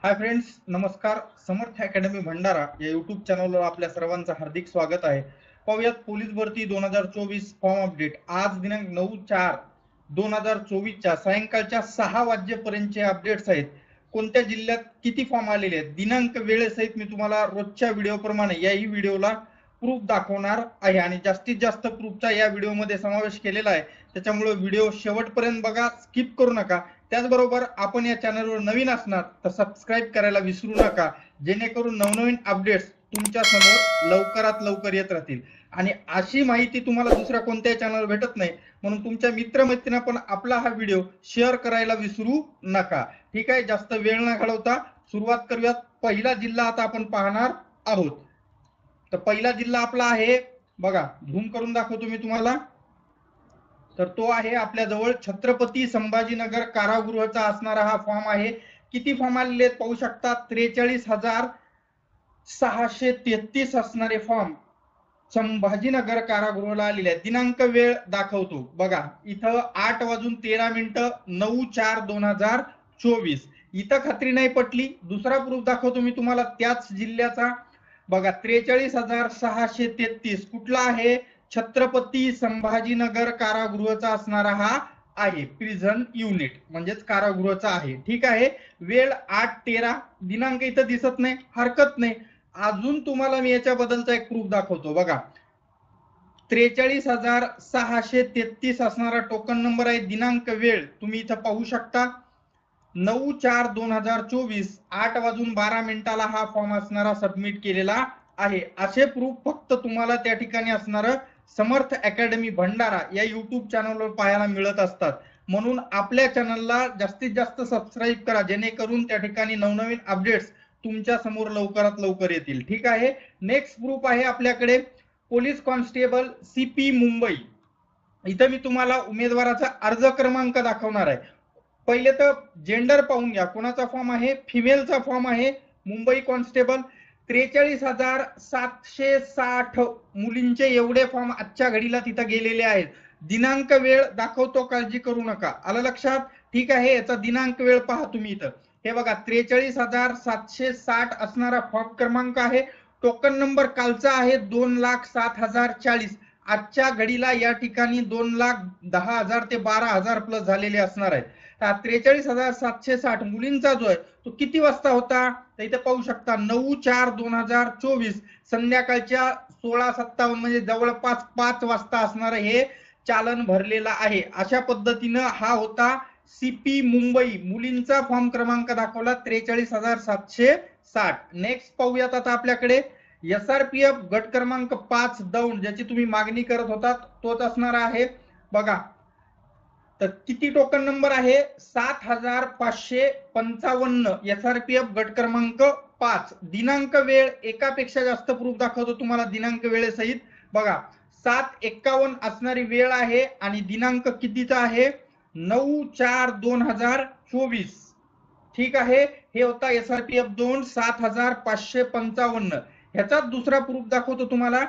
Hi friends, नमस्कार. समर्थ academy Bhandara या YouTube चॅनलवर आपल्या सर्वांचं हार्दिक स्वागत आहे. पाहूयात पोलीस भरती 2024 फॉर्म अपडेट. आज दिनांक 9/4/2024 च्या सायंकाळच्या 6 वाजेपर्यंतचे अपडेट्स आहेत. कोणत्या जिल्ह्यात किती फॉर्म आलेले आहेत, दिनांक वेळेसहित मी तुम्हाला रोजच्या व्हिडिओप्रमाणे याही व्हिडिओला प्रूफ दाखवणार आहे आणि जास्तीत जास्त प्रूफचा या व्हिडिओमध्ये समावेश केलेला आहे. त्याच्यामुळे व्हिडिओ शेवटपर्यंत बघा, स्किप करू नका. त्याचबरोबर आपण या चॅनलवर नवीन असणार तर सबस्क्राईब करायला विसरू नका, जेणेकरून नवनवीन अपडेट्स तुमच्या समोर लवकरात लवकर येत राहतील. आणि अशी माहिती तुम्हाला दुसऱ्या कोणत्याही चॅनलवर भेटत नाही, म्हणून तुमच्या मित्रमैत्रिणींना पण आपला हा व्हिडिओ शेअर करायला विसरू नका. ठीक आहे, जास्त वेळ न घालवता सुरुवात करूयात. पहिला जिल्हा आता आपण पाहणार आहोत. तर पहिला जिल्हा आपला आहे, बघा झूम करून दाखवतो मी तुम्हाला. तर तो आहे आपल्या जवळ छत्रपती संभाजीनगर कारागृहाचा असणारा हा फॉर्म आहे. किती फॉर्म आलेले आहेत पाहू शकता, 43,633 असणारे फॉर्म संभाजीनगर कारागृहाला आलेले आहेत. दिनांक वेळ दाखवतो बघा, इथं 8:13 9/4/2024. इथं खात्री नाही पटली, दुसरा प्रूफ दाखवतो मी तुम्हाला त्याच जिल्ह्याचा. बघा 43,633 कुठला आहे, छत्रपती संभाजीनगर कारागृहाचा असणारा हा आहे. प्रिझन युनिट म्हणजेच कारागृहाचा आहे. ठीक आहे, वेळ 8:13, दिनांक इथं दिसत नाही, हरकत नाही. अजून तुम्हाला मी याच्याबद्दलचा एक प्रूफ दाखवतो बघा. 43,633 असणारा टोकन नंबर आहे. दिनांक वेळ तुम्ही इथं पाहू शकता, 9/4/2024 8:12 हा फॉर्म असणारा सबमिट केलेला आहे. असे प्रूफ फक्त तुम्हाला त्या ठिकाणी असणार समर्थ अकॅडमी भंडारा या युट्यूब चॅनलवर पाहायला मिळत असतात. म्हणून आपल्या चॅनलला जास्तीत जास्त सबस्क्राईब करा, जेणेकरून त्या ठिकाणी नवनवीन अपडेट्स तुमच्या समोर लवकरात लवकर येतील. ठीक आहे, नेक्स्ट प्रूफ आहे आपल्याकडे पोलीस कॉन्स्टेबल CP मुंबई. इथं मी तुम्हाला उमेदवाराचा अर्ज क्रमांक दाखवणार आहे. पहिले तर जेंडर पाहून घ्या, कोणाचा फॉर्म आहे, फिमेलचा फॉर्म आहे. मुंबई कॉन्स्टेबल 43,760 मुलींचे एवढे फॉर्म आजच्या घडीला तिथं गेलेले आहेत. दिनांक वेळ दाखवतो, काळजी करू नका. आलं लक्षात? ठीक आहे, याचा दिनांक वेळ पहा तुम्ही इथं. हे बघा 43,760 असणारा फॉर्म क्रमांक आहे. टोकन नंबर कालचा आहे 2,07,040. आजच्या घडीला या ठिकाणी 2,10,000 ते 12,000 प्लस झालेले असणार आहेत. 43,760 मुलींचा जो आहे तो किती वाजता होता, तर इथे पाहू शकता 9/4/2024 संध्याकाळच्या 16:57 म्हणजे जवळपास 5 वाजता असणार हे चालन भरलेला आहे. अशा पद्धतीनं हा होता CP मुंबई मुलींचा फॉर्म क्रमांक दाखवला 43,760. नेक्स्ट पाहूयात आता आपल्याकडे SRPF गट क्रमांक 5 दौंड, ज्याची तुम्ही मागणी करत होता तोच असणार आहे. बघा तर किती टोकन नंबर आहे, 7,555. SRPF गट क्रमांक 5. दिनांक वेळ एकापेक्षा जास्त प्रूफ दाखवतो तुम्हाला दिनांक वेळेसहित. बघा 7:51 असणारी वेळ आहे आणि दिनांक कितीचा आहे, 9/4/2024. ठीक आहे, हे होता SRPF 2 7,555. ह्याचा दुसरा प्रूफ दाखवतो तुम्हाला.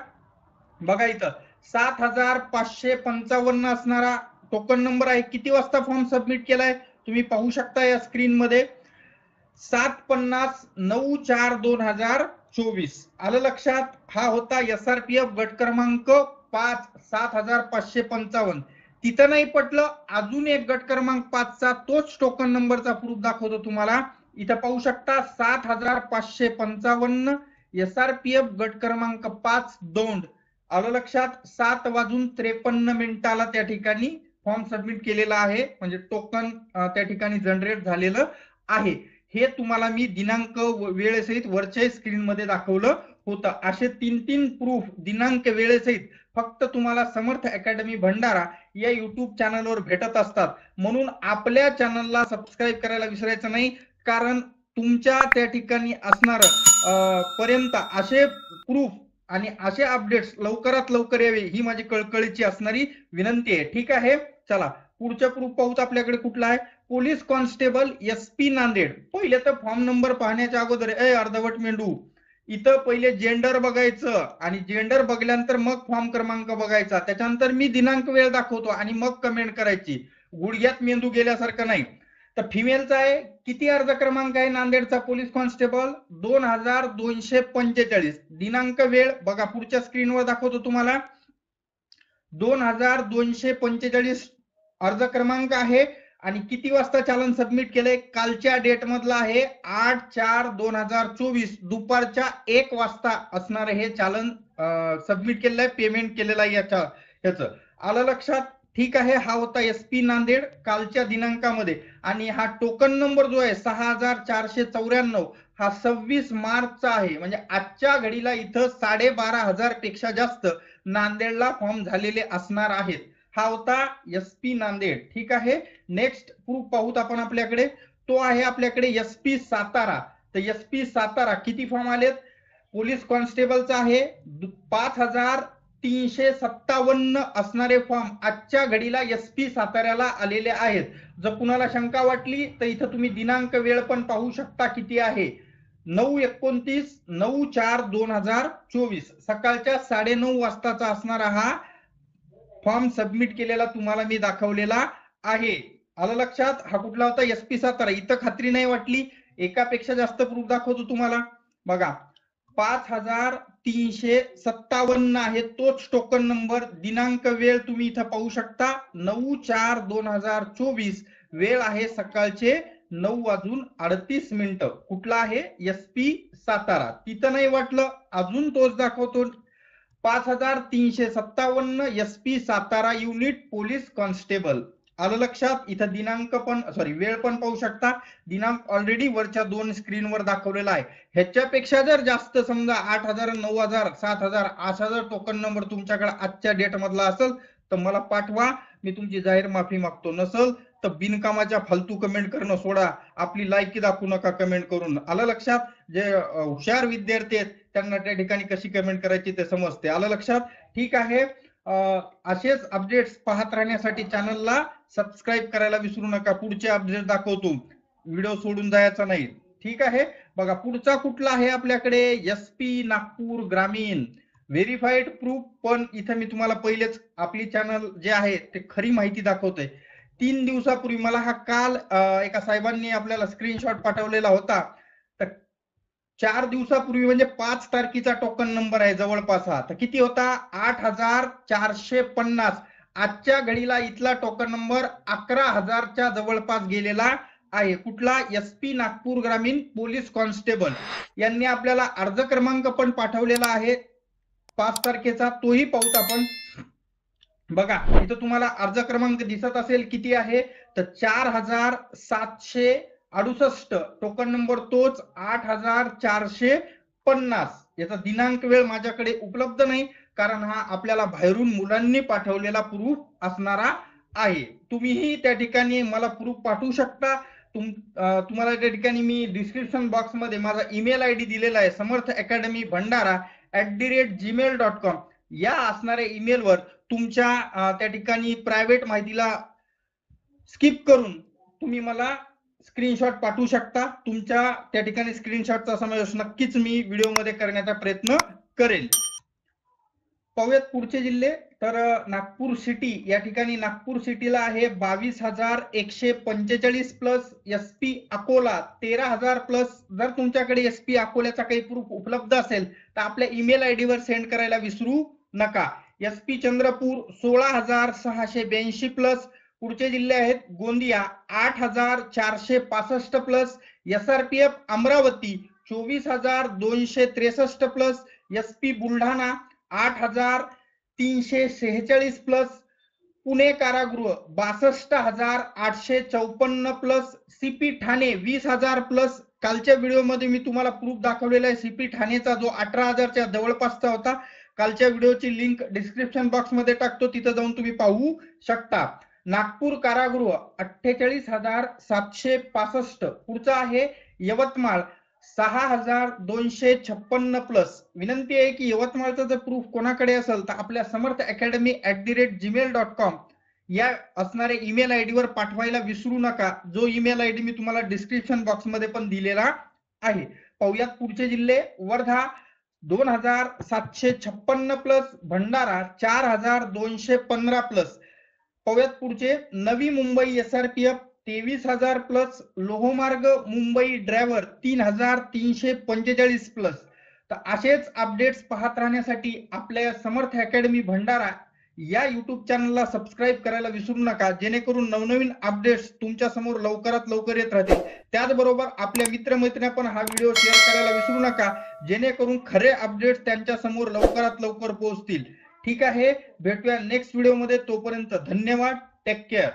बघा इथं 7,555 असणारा टोकन नंबर आहे. किती वाजता फॉर्म सबमिट केलाय तुम्ही पाहू शकता या स्क्रीन मध्ये, 7:50 9/4/2024. आलं लक्षात? हा होता SRPF गट क्रमांक 5 7,555. तिथं नाही पटलं, अजून एक गट क्रमांक 5चा तोच टोकन नंबरचा प्रूफ दाखवतो तुम्हाला. इथं पाहू शकता 7,555 SRPF गट क्रमांक 5 दौंड. आलं लक्षात? 7:53 त्या ठिकाणी फॉर्म सबमिट केलेला आहे, म्हणजे टोकन त्या ठिकाणी जनरेट झालेलं आहे. हे तुम्हाला मी दिनांक वेळेसहित वरच्या स्क्रीन मध्ये दाखवलं होतं. असे 3 प्रूफ दिनांक वेळेसहित फक्त तुम्हाला समर्थ अकॅडमी भंडारा या युट्यूब चॅनलवर भेटत असतात. म्हणून आपल्या चॅनलला सबस्क्राईब करायला विसरायचं नाही, कारण तुमच्या त्या ठिकाणी असणार पर्यंत असे प्रूफ आणि असे अपडेट्स लवकरात लवकर यावे ही माझी कळकळीची असणारी विनंती आहे. ठीक आहे, चला पुढचा प्रूफ पाहूत आपल्याकडे कुठला आहे. Police constable SP Nanded. पहिले तर फॉर्म नंबर पाहण्याच्या अगोदर अर्धवट मेंढू, इथं पहिले जेंडर बघायचं आणि जेंडर बघल्यानंतर मग फॉर्म क्रमांक बघायचा. त्याच्यानंतर मी दिनांक वेळ दाखवतो आणि मग कमेंट करायची. गुडघ्यात मेंदू गेल्यासारखं नाही. तर फिमेलचा आहे. किती अर्ज क्रमांक आहे नांदेडचा पोलीस कॉन्स्टेबल? 2245. दिनांक वेळ बघा पुढच्या स्क्रीनवर दाखवतो तुम्हाला. 2245 अर्ज क्रमांक आहे आणि किती वाजता चालन सबमिट केलंय? कालच्या डेट मधला आहे 8/4/2024 दुपारच्या 1 वाजता असणार हे चालन सबमिट केलेलं आहे, पेमेंट केलेलं आहे याचं. आलं लक्षात? ठीक आहे. हा होता SP नांदेड कालच्या दिनांकामध्ये आणि हा टोकन नंबर जो आहे 6494 हा 26 मार्चचा आहे. म्हणजे आजच्या घडीला इथं 12,500 पेक्षा जास्त नांदेडला फॉर्म झालेले असणार आहेत. हा होता SP नांदेड. ठीक आहे. नेक्स्ट प्रूफ पाहूत आपण आपल्याकडे. तो आहे आपल्याकडे SP सातारा. तर SP सातारा किती फॉर्म आलेत? पोलीस कॉन्स्टेबलचा आहे 5357 असणारे फॉर्म आजच्या घडीला SP साताऱ्याला आलेले आहेत. जर कुणाला शंका वाटली तर इथं तुम्ही दिनांक वेळ पण पाहू शकता किती आहे. 9/29/9/4/2024 सकाळच्या 9:30 वाजताचा असणारा हा फॉर्म सबमिट केलेला तुम्हाला मी दाखवलेला आहे. आलं लक्षात? हा कुठला होता? SP सातारा. इथं खात्री नाही वाटली, एकापेक्षा जास्त प्रूफ दाखवतो तुम्हाला. बघा 5357 आहे तोच टोकन नंबर. दिनांक वेळ तुम्ही इथं पाहू शकता 9/4/2024. वेळ आहे सकाळचे 9:38. कुठला आहे? SP सातारा. तिथं नाही वाटलं, अजून तोच दाखवतो 5357 SP Satara unit police constable. आलं लक्षात? इथं दिनांक पण वेळ पण पाहू शकता. दिनांक ऑलरेडी वरच्या 2 स्क्रीनवर दाखवलेला आहे. ह्याच्यापेक्षा जर जास्त समजा 8,000 9,000 7,000 8,000 टोकन नंबर तुमच्याकडे आजच्या डेट मधला असेल तर मला पाठवा, मी तुमची जाहीर माफी मागतो. नसल तर बिनकामाच्या फालतू कमेंट करणं सोडा, आपली लायकी दाखवू नका कमेंट करून. आलं लक्षात? जे हुशार विद्यार्थी आहेत त्यांना त्या ठिकाणी कशी कमेंट करायची ते समजते. आलं लक्षात? ठीक आहे. असेच अपडेट्स पाहत राहण्यासाठी चॅनलला सबस्क्राईब करायला विसरू नका. पुढचे अपडेट दाखवतो, व्हिडिओ सोडून जायचा नाही. ठीक आहे. बघा पुढचा कुठला आहे आपल्याकडे? SP नागपूर ग्रामीण व्हेरीफाईड प्रूफ. पण इथं मी तुम्हाला पहिलेच आपली चॅनल जे आहे ते खरी माहिती दाखवतोय. 3 दिवसापूर्वी मला हा काल एका साहेबांनी आपल्याला स्क्रीनशॉट पाठवलेला होता. तर 4 दिवसापूर्वी म्हणजे 5 तारखेचा टोकन नंबर आहे जवळपास हा. तर किती होता? 8,450. आजच्या घडीला इथला टोकन नंबर 11,000च्या जवळपास गेलेला आहे. कुठला? SP नागपूर ग्रामीण पोलीस कॉन्स्टेबल. यांनी आपल्याला अर्ज क्रमांक पण पाठवलेला आहे 5 तारखेचा, तोही पाहूत आपण. बघा इथं तुम्हाला अर्ज क्रमांक दिसत असेल किती आहे? तर 4,768. टोकन नंबर तोच 8,450. याचा दिनांक वेळ माझ्याकडे उपलब्ध नाही कारण हा आपल्याला बाहेरून मुलांनी पाठवलेला प्रूफ असणारा आहे. तुम्हीही त्या ठिकाणी मला प्रूफ पाठवू शकता. तुम्हाला त्या ठिकाणी मी डिस्क्रिप्शन बॉक्स मध्ये माझा ईमेल ID दिलेला आहे, samarthacademybhandara@gmail.com. या असणाऱ्या ईमेलवर तुमच्या त्या ठिकाणी प्रायव्हेट माहितीला स्किप करून तुम्ही मला स्क्रीनशॉट पाठवू शकता. तुमच्या त्या ठिकाणी स्क्रीनशॉटचा समावेश नक्कीच मी व्हिडिओमध्ये करण्याचा प्रयत्न करेल. पाहूयात पुढचे जिल्हे. तर नागपूर सिटी, या ठिकाणी नागपूर सिटीला आहे 22,145 प्लस. SP Akola 13,000 plus. जर तुमच्याकडे SP अकोल्याचा काही प्रूफ उपलब्ध असेल तर आपल्या ईमेल ID वर सेंड करायला विसरू नका. SP Chandrapur 16,682 plus. पुढचे जिल्हे आहेत Gondia 8,465 plus. SRPF Amravati 24,263 plus. SP Buldhana 8,346 plus. Pune कारागृह 62,854 प्लस. CP Thane 20,000 plus. कालच्या व्हिडिओमध्ये मी तुम्हाला प्रूफ दाखवलेला आहे CP ठाणेचा, जो 18,000च्या जवळपासचा होता. कालच्या व्हिडिओची लिंक डिस्क्रिप्शन बॉक्स मध्ये टाकतो, तिथं जाऊन तुम्ही पाहू शकता. नागपूर कारागृह 48,765. पुढचा आहे यवतमाळ 6,256 प्लस. विनंती आहे की यवतमाळचा जर प्रूफ कोणाकडे असेल तर आपल्या samarthacademy@gmail.com या असणाऱ्या ईमेल ID वर पाठवायला विसरू नका. जो ईमेल ID मी तुम्हाला डिस्क्रिप्शन बॉक्स मध्ये पण दिलेला आहे. पाहूयात पुढचे जिल्हे. वर्धा 2,756 प्लस. भंडारा 4,215 प्लस. पाहूयात पुढचे. नवी मुंबई SRPF 23,000 प्लस, लोहमार्ग मुंबई ड्रायव्हर 3,345 प्लस. तर असेच अपडेट्स पाहत राहण्यासाठी आपल्या समर्थ अकॅडमी भंडारा या युट्यूब चॅनलला सबस्क्राईब करायला विसरू नका, जेणेकरून नवनवीन अपडेट्स तुमच्या समोर लवकरात लवकर येत राहतील. त्याचबरोबर आपल्या मित्रमैत्रिणी पण हा व्हिडिओ शेअर करायला विसरू नका, जेणेकरून खरे अपडेट्स त्यांच्या समोर लवकरात लवकर पोहोचतील. ठीक आहे, भेटूया नेक्स्ट व्हिडिओ मध्ये. तोपर्यंत धन्यवाद. Take care.